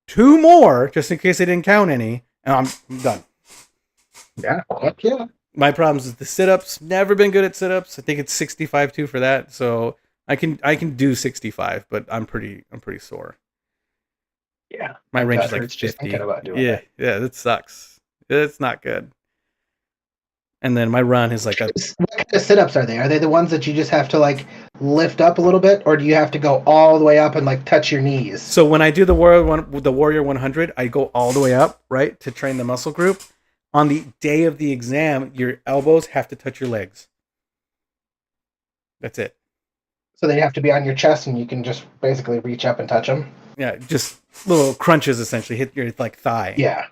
2 more, just in case I didn't count any, and I'm done. Yeah. Heck yeah. My problems is the sit-ups. Never been good at sit-ups. I think it's 65 too for that. So I can do 65, but I'm pretty sore. Yeah. My range is like 50. Just thinking about doing that. Yeah, that sucks. It's not good. And then my run is like what kind of sit-ups are they? Are they the ones that you just have to like lift up a little bit, or do you have to go all the way up and like touch your knees? So when I do the Warrior 100, I go all the way up, right, to train the muscle group. On the day of the exam, your elbows have to touch your legs. That's it. So they have to be on your chest, and you can just basically reach up and touch them. Yeah, just little crunches essentially hit your like thigh. Yeah.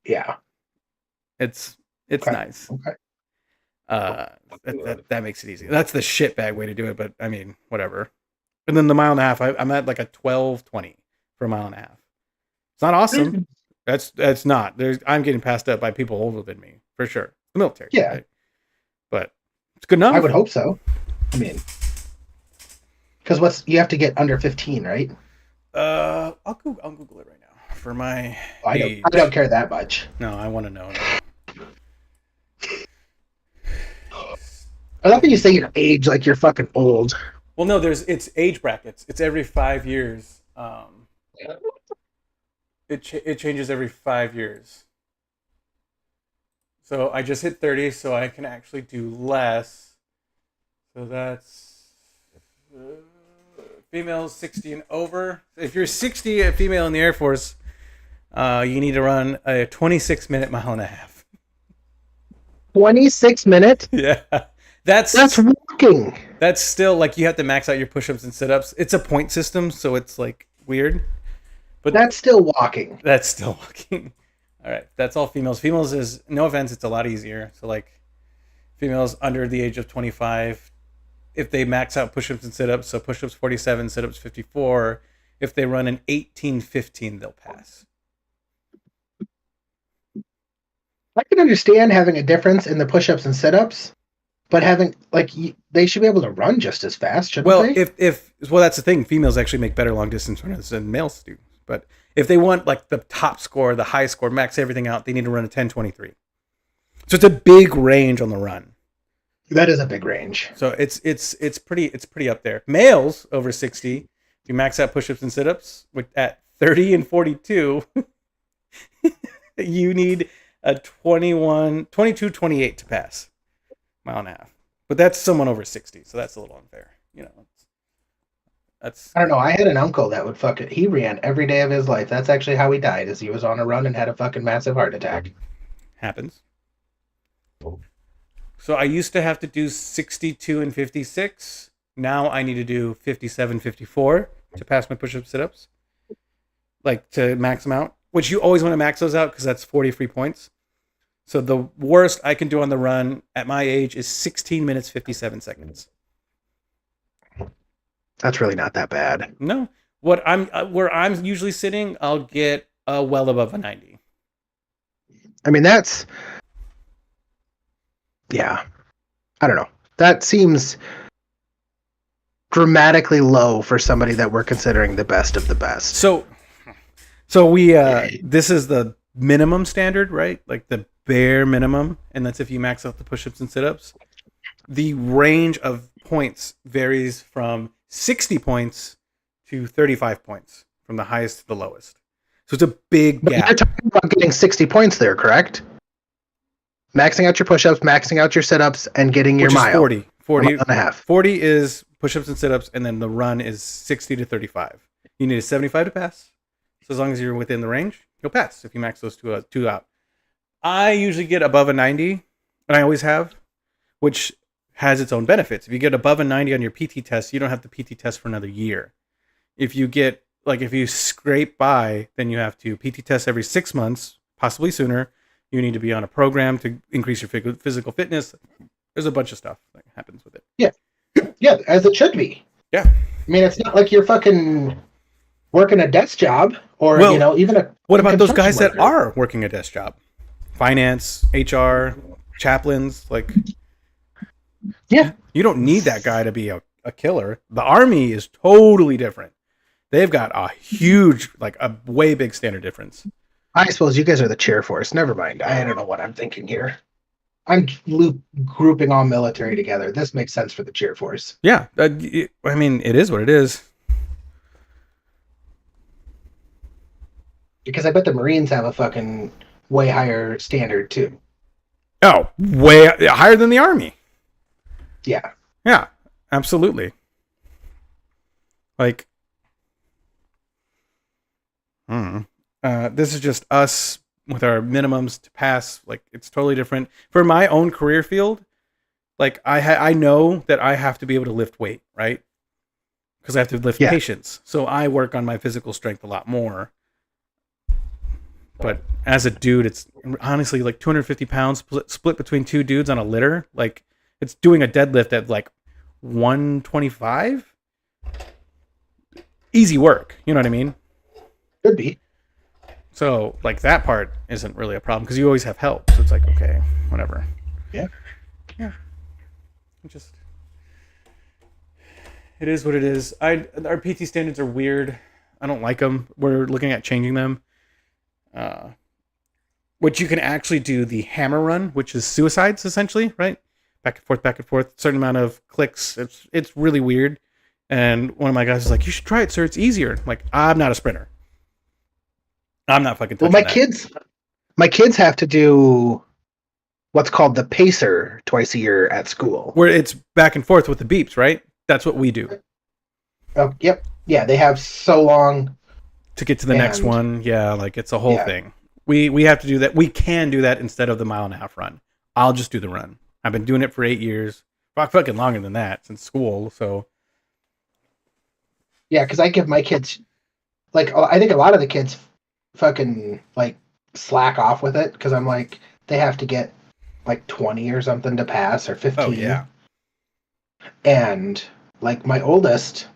Yeah. It's okay. nice. Okay. That makes it easy. That's the shitbag way to do it, but I mean, whatever. And then the mile and a half, I'm at like a 12:20 for a mile and a half. It's not awesome. That's not. I'm getting passed up by people older than me for sure. The military. Yeah. Right? But it's good enough. I would hope so. I mean, because you have to get under 15, right? I'll Google it right now for my age. I don't care that much. No, I want to know. I love when you say your age like you're fucking old. Well, no, it's age brackets. It's every 5 years. It changes every 5 years. So I just hit 30, so I can actually do less. So that's females 60 and over. If you're 60, a female in the Air Force, you need to run a 26-minute mile and a half. 26 minutes? Yeah. That's walking. That's still like you have to max out your push-ups and sit-ups. It's a point system, so it's like weird. But That's still walking. that's still walking. All right, that's all females. Females is no offense, it's a lot easier. So like females under the age of 25, if they max out push-ups and sit-ups, so push-ups 47, sit-ups 54, if they run an 18-15, they'll pass. I can understand having a difference in the push-ups and sit-ups, but having they should be able to run just as fast, shouldn't Well, they? if that's the thing, females actually make better long distance runners than males do. But if they want like the top score, the high score, max everything out, they need to run a 10:23. So it's a big range on the run. That is a big range. So it's pretty up there. Males over 60, if you max out push-ups and sit-ups at 30 and 42, you need a 22:28 to pass. Mile and a half. But that's someone over 60, so that's a little unfair. You know, that's I don't know. I had an uncle that would he ran every day of his life. That's actually how he died, is he was on a run and had a fucking massive heart attack. happens. So I used to have to do 62 and 56. Now I need to do 57, 54 to pass my push-ups, sit-ups. Like to max them out, which you always want to max those out because that's 40 free points. So the worst I can do on the run at my age is 16 minutes, 57 seconds. That's really not that bad. No, where I'm usually sitting, I'll get well above a 90. I mean, yeah. I don't know. That seems dramatically low for somebody that we're considering the best of the best. So we this is the minimum standard, right? Like the bare minimum, and that's if you max out the push-ups and sit-ups. The range of points varies from 60 points to 35 points, from the highest to the lowest. So it's a big But gap. you're talking about getting 60 points there, correct? Maxing out your push-ups, maxing out your sit-ups, and getting your Which is mile. 40. 40 a mile and a half. 40 is push-ups and sit-ups, and then the run is 60 to 35. You need a 75 to pass. So as long as you're within the range, you'll pass if you max those two out. I usually get above a 90, and I always have, which has its own benefits. If you get above a 90 on your PT test, you don't have the PT test for another year. If you scrape by, then you have to PT test every 6 months, possibly sooner. You need to be on a program to increase your physical fitness. There's a bunch of stuff that happens with it. Yeah, as it should be. Yeah. I mean, it's not like you're fucking working a desk job or, even a... What about those guys construction that are working a desk job? Finance, HR, chaplains, like... Yeah. You don't need that guy to be a killer. The Army is totally different. They've got a huge, a way big standard difference. I suppose you guys are the cheer force. Never mind. I don't know what I'm thinking here. I'm grouping all military together. This makes sense for the cheer force. Yeah. I mean, it is what it is. Because I bet the Marines have a fucking way higher standard, too. Oh, way higher than the Army. Yeah. Yeah, absolutely. This is just us with our minimums to pass. It's totally different. For my own career field, I know that I have to be able to lift weight, right? Because I have to lift patients. So I work on my physical strength a lot more. But as a dude, it's honestly 250 pounds split between two dudes on a litter. It's doing a deadlift at 125. Easy work. You know what I mean? Could be. So that part isn't really a problem because you always have help. So it's okay, whatever. Yeah. It is what it is. Our PT standards are weird. I don't like them. We're looking at changing them. Which you can actually do the hammer run, which is suicides essentially, right? Back and forth, certain amount of clicks. It's really weird. And one of my guys is like, "You should try it, sir. It's easier." I'm like, I'm not a sprinter. I'm not fucking touching that. My kids have to do what's called the pacer twice a year at school. Where it's back and forth with the beeps, right? That's what we do. Oh, yep. Yeah, they have so long to get to the next one. Yeah, it's a whole thing. We have to do that. We can do that instead of the mile and a half run. I'll just do the run. I've been doing it for 8 years. fucking longer than that since school. So Yeah, because I give my kids, like, I think a lot of the kids fucking, like, slack off with it because I'm like, they have to get, like, 20 or something to pass or 15. oh yeah, And, like, my oldest,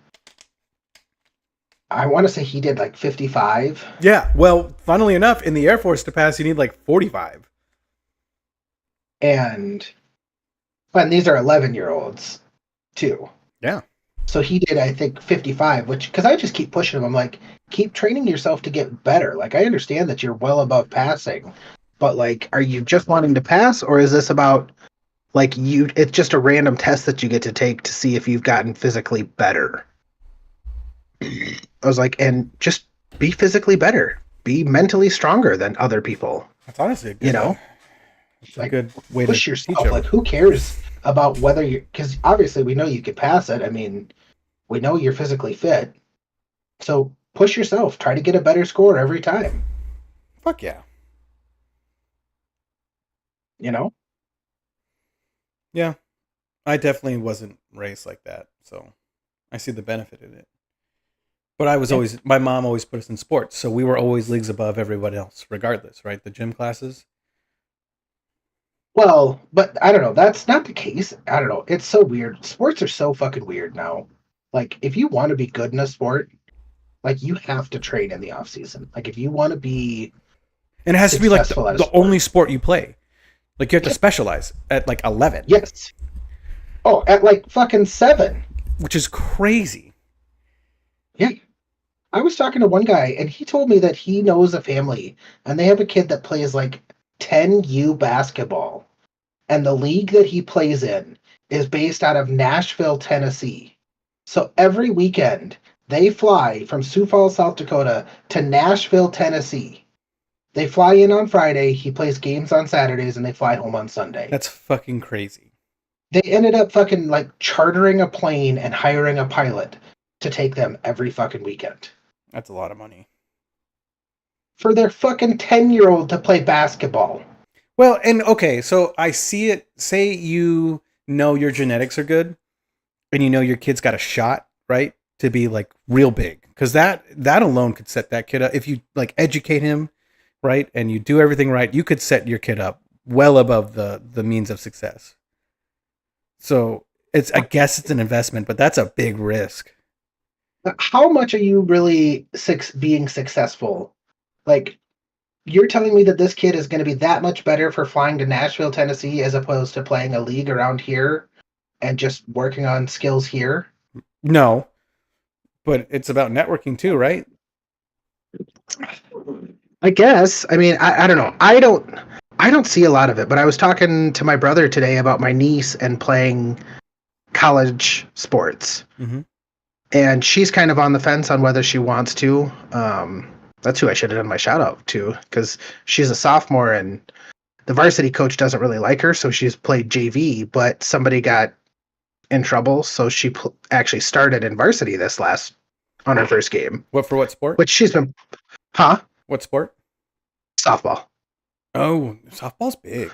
I want to say he did, like, 55. yeah. Well, funnily enough, in the Air Force to pass, you need like 45. And these are 11-year-olds, too. Yeah. So he did, I think, 55, which, because I just keep pushing him. I'm like, keep training yourself to get better. Like, I understand that you're well above passing, but, like, are you just wanting to pass, or is this about, like, it's just a random test that you get to take to see if you've gotten physically better? I was like, and just be physically better. Be mentally stronger than other people. That's honestly a good, You know? it's a Like, good way push to yourself. teach them. Like, who cares about whether you, because obviously we know you could pass it. I mean, we know you're physically fit. So push yourself. Try to get a better score every time. Fuck yeah. You know? Yeah. I definitely wasn't raised like that, so I see the benefit in it. But I was Yeah. always, my mom always put us in sports, so we were always leagues above everybody else, regardless, right? The gym classes. Well, but I don't know. That's not the case. I don't know. It's so weird. Sports are so fucking weird now. Like, if you want to be good in a sport, like, you have to train in the off season. Like, if you want to be And it has to be like successful at a the sport. only sport you play. Like you have to Yeah. specialize at like 11, Yes. Oh, at like fucking 7. which is crazy. Yeah. I was talking to one guy, and he told me that he knows a family, and they have a kid that plays like 10U basketball. And the league that he plays in is based out of Nashville, Tennessee. So every weekend, they fly from Sioux Falls, South Dakota to Nashville, Tennessee. They fly in on Friday, he plays games on Saturdays, and they fly home on Sunday. That's fucking crazy. They ended up fucking like chartering a plane and hiring a pilot to take them every fucking weekend. That's a lot of money. For their fucking 10-year-old to play basketball. Well, and okay, so I see it. Say you know your genetics are good, and you know your kid's got a shot, right, to be like real big, because that alone could set that kid up. If you like educate him, right, and you do everything right, you could set your kid up well above the means of success. So I guess it's an investment, but that's a big risk. How much are you really being successful? Like, you're telling me that this kid is going to be that much better for flying to Nashville, Tennessee, as opposed to playing a league around here and just working on skills here? No, but it's about networking too, right? I guess. I mean, I don't know. I don't see a lot of it, but I was talking to my brother today about my niece and playing college sports. Mm-hmm. And she's kind of on the fence on whether she wants to. That's who I should have done my shout out to, because she's a sophomore and the varsity coach doesn't really like her, so she's played JV, but somebody got in trouble, so she actually started in varsity on her first game. What sport? Which she's been, What sport? softball. Oh, softball's big.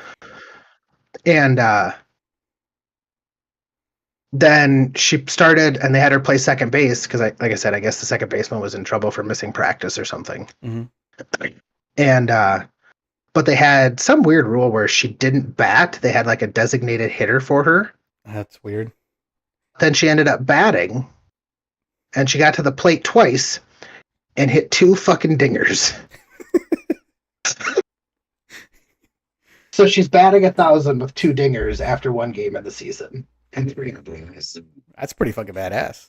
And then she started, and they had her play second base because, like I said, I guess the second baseman was in trouble for missing practice or something. Mm-hmm. And but they had some weird rule where she didn't bat. They had like a designated hitter for her. That's weird. Then she ended up batting, and she got to the plate twice and hit 2 fucking dingers. So she's batting 1,000 with 2 dingers after 1 game of the season. And 3 dingers. That's pretty fucking badass.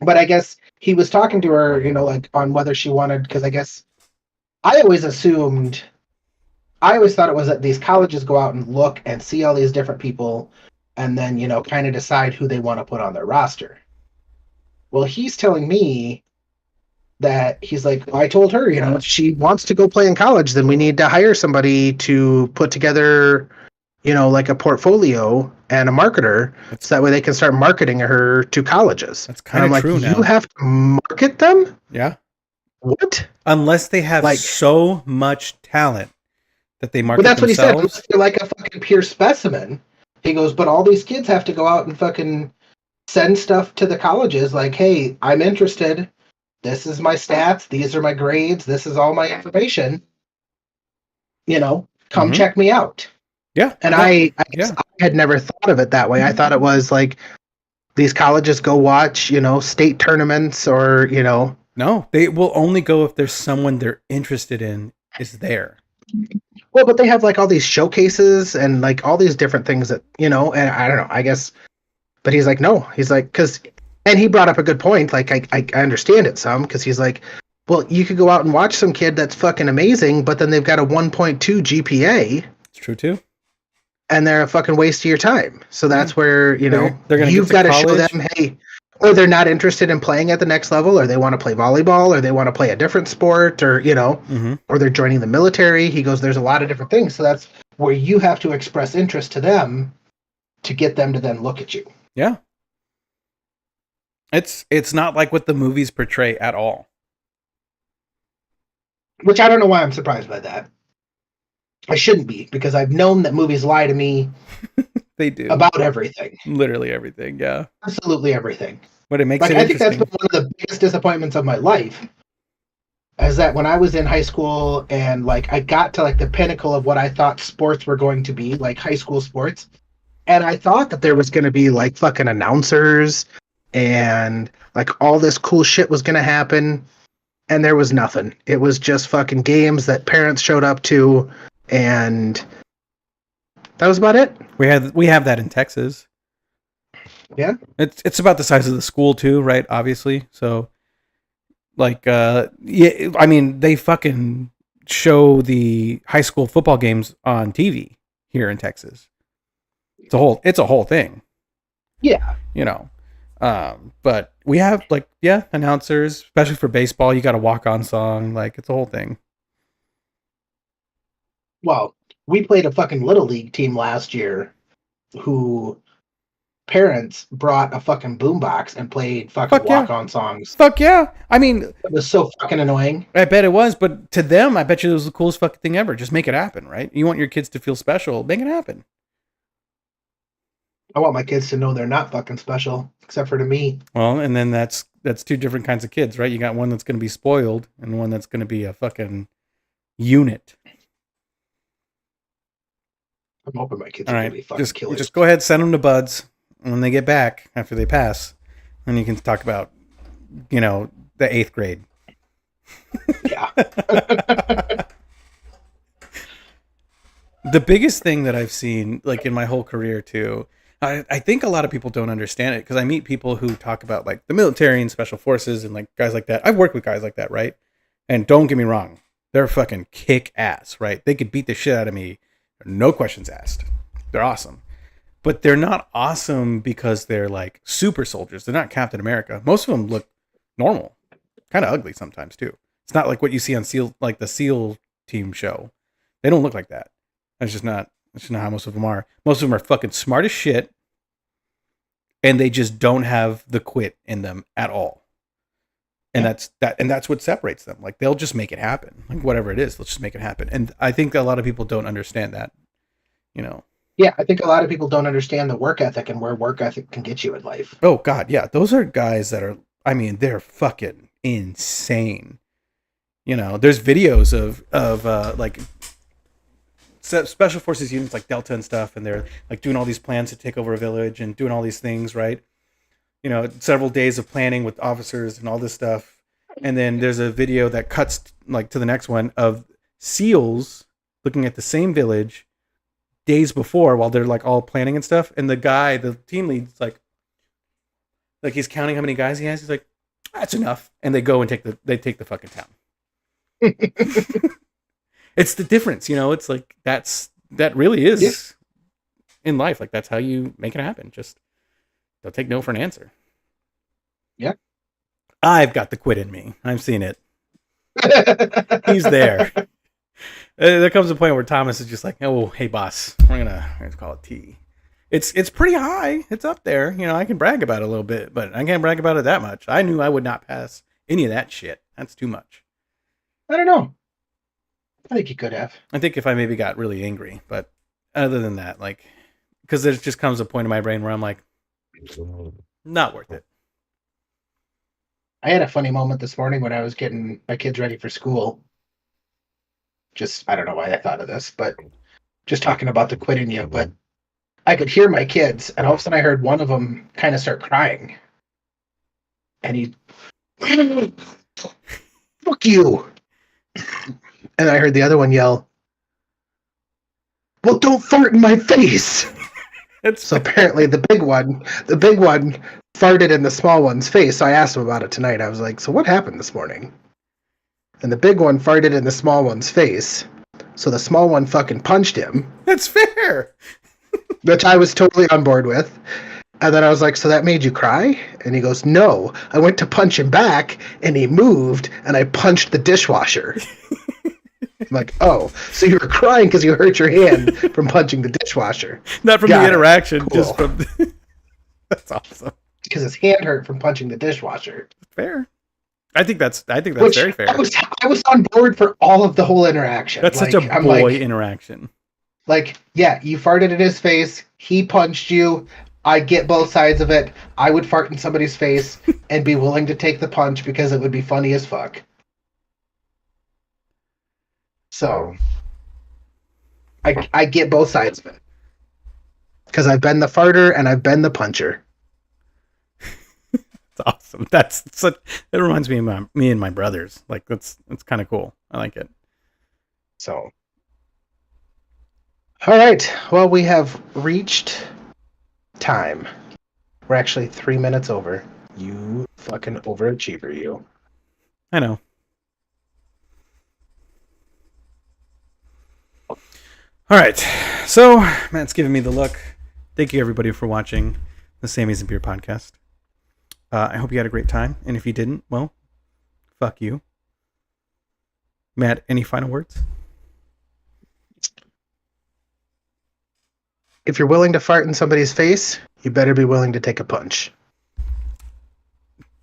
But I guess he was talking to her, like on whether she wanted, because I guess I always thought it was that these colleges go out and look and see all these different people and then, kind of decide who they want to put on their roster. Well, he's telling me that he's like, I told her, if she wants to go play in college, then we need to hire somebody to put together, like a portfolio and a marketer, so that way they can start marketing her to colleges. That's kind of true now. You have to market them? Yeah. What? Unless they have so much talent that they market But that's themselves. what he said. They're like a fucking pure specimen. He goes, but all these kids have to go out and fucking send stuff to the colleges like, hey, I'm interested. This is my stats. These are my grades. This is all my information. Come Mhm. check me out. Yeah. And No. I guess Yeah. I had never thought of it that way. I thought it was like these colleges go watch, state tournaments or, No, they will only go if there's someone they're interested in is there. well, but they have like all these showcases and like all these different things that, and I don't know, I guess, but he's like, no, he's like, and he brought up a good point. Like, I understand it some because he's like, well, you could go out and watch some kid that's fucking amazing, but then they've got a 1.2 GPA. It's true too. And they're a fucking waste of your time. So that's where, They're gonna you've get got to to show college. them, hey, or they're not interested in playing at the next level, or they want to play volleyball, or they want to play a different sport, or, Mm-hmm. or they're joining the military. He goes, there's a lot of different things. So that's where you have to express interest to them to get them to then look at you. Yeah. It's not like what the movies portray at all. Which I don't know why I'm surprised by that. I shouldn't be, because I've known that movies lie to me They do. about everything. Literally everything, yeah. Absolutely everything. But it makes Like, it I think that's interesting. been one of the biggest disappointments of my life. Is that when I was in high school and like I got to like the pinnacle of what I thought sports were going to be, like high school sports, and I thought that there was going to be like fucking announcers and like all this cool shit was going to happen, and there was nothing. It was just fucking games that parents showed up to, and that was about it. We have that in Texas. Yeah. It's about the size of the school too, right? Obviously. So like yeah, I mean, they fucking show the high school football games on TV here in Texas. It's a whole thing. Yeah. But we have like, yeah, announcers, especially for baseball, you got a walk-on song, like it's a whole thing. Well, we played a fucking little league team last year who parents brought a fucking boombox and played fucking Fuck yeah. walk-on songs. Fuck yeah. I mean, It was so fucking annoying. I bet it was, but to them, I bet you it was the coolest fucking thing ever. Just make it happen, right? You want your kids to feel special, make it happen. I want my kids to know they're not fucking special, except for to me. Well, and then that's two different kinds of kids, right? You got one that's going to be spoiled and one that's going to be a fucking unit. I'm hoping my kids All are right, gonna be fucking just killers. go ahead, send them to Buds, and when they get back after they pass, then you can talk about, the 8th grade. Yeah. The biggest thing that I've seen, like in my whole career too, I think a lot of people don't understand it because I meet people who talk about like the military and special forces and like guys like that. I've worked with guys like that, right? And don't get me wrong, they're fucking kick ass, right? They could beat the shit out of me, no questions asked. They're awesome. But they're not awesome because they're like super soldiers. They're not Captain America. Most of them look normal, kind of ugly sometimes too. It's not like what you see on SEAL, like the SEAL team show. They don't look like that. That's just not how most of them are. Most of them are fucking smart as shit, and they just don't have the quit in them at all. And that's what separates them. Like they'll just make it happen. Like whatever it is, let's just make it happen. And I think a lot of people don't understand that. Yeah, I think a lot of people don't understand the work ethic and where work ethic can get you in life. Oh God, yeah, those are guys that are. I mean, they're fucking insane. There's videos of like special forces units like Delta and stuff, and they're like doing all these plans to take over a village and doing all these things, right? Several days of planning with officers and all this stuff, and then there's a video that cuts like to the next one of SEALs looking at the same village days before while they're like all planning and stuff, and the team lead's like he's counting how many guys he has. He's like, that's enough, and they go and take the fucking town. It's the difference, it's like that really is in life. Like that's how you make it happen. Just don't take no for an answer. Yeah. I've got the quit in me. I've seen it. He's there. There comes a point where Thomas is just like, oh, hey boss, we're gonna call it T. It's pretty high. It's up there. I can brag about it a little bit, but I can't brag about it that much. I knew I would not pass any of that shit. That's too much. I don't know. I think you could have. I think if I maybe got really angry, but other than that, like because there just comes a point in my brain where I'm like, not worth it. I had a funny moment this morning when I was getting my kids ready for school. I don't know why I thought of this, but just talking about the quitting you, but I could hear my kids, and all of a sudden I heard one of them kind of start crying. And he, fuck you. And I heard the other one yell, well, don't fart in my face. So apparently the big one farted in the small one's face. So I asked him about it tonight. I was like, so what happened this morning? And the big one farted in the small one's face. So the small one fucking punched him. That's fair. Which I was totally on board with. And then I was like, so that made you cry? And he goes, no. I went to punch him back, and he moved, and I punched the dishwasher. I'm like, oh, so you were crying because you hurt your hand from punching the dishwasher. Not from the interaction, cool. just from... That's awesome. Because his hand hurt from punching the dishwasher. Fair. I think that's Which very fair. I was on board for all of the whole interaction. That's such a boy interaction. Like, yeah, you farted in his face. He punched you. I get both sides of it. I would fart in somebody's face and be willing to take the punch because it would be funny as fuck. So, I get both sides of it. Because I've been the farter and I've been the puncher. It's awesome. It reminds me of me and my brothers. Like, that's kind of cool. I like it. So, all right. Well, we have reached time. We're actually 3 minutes over. You fucking overachiever, you. I know. All right. So, Matt's giving me the look. Thank you, everybody, for watching the Sammy's and Beer podcast. I hope you had a great time. And if you didn't, well, fuck you. Matt, any final words? If you're willing to fart in somebody's face, you better be willing to take a punch.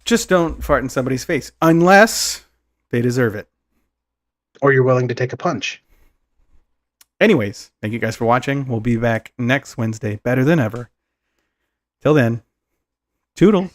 Just don't fart in somebody's face unless they deserve it. Or you're willing to take a punch. Anyways, thank you guys for watching. We'll be back next Wednesday, better than ever. Till then, toodles.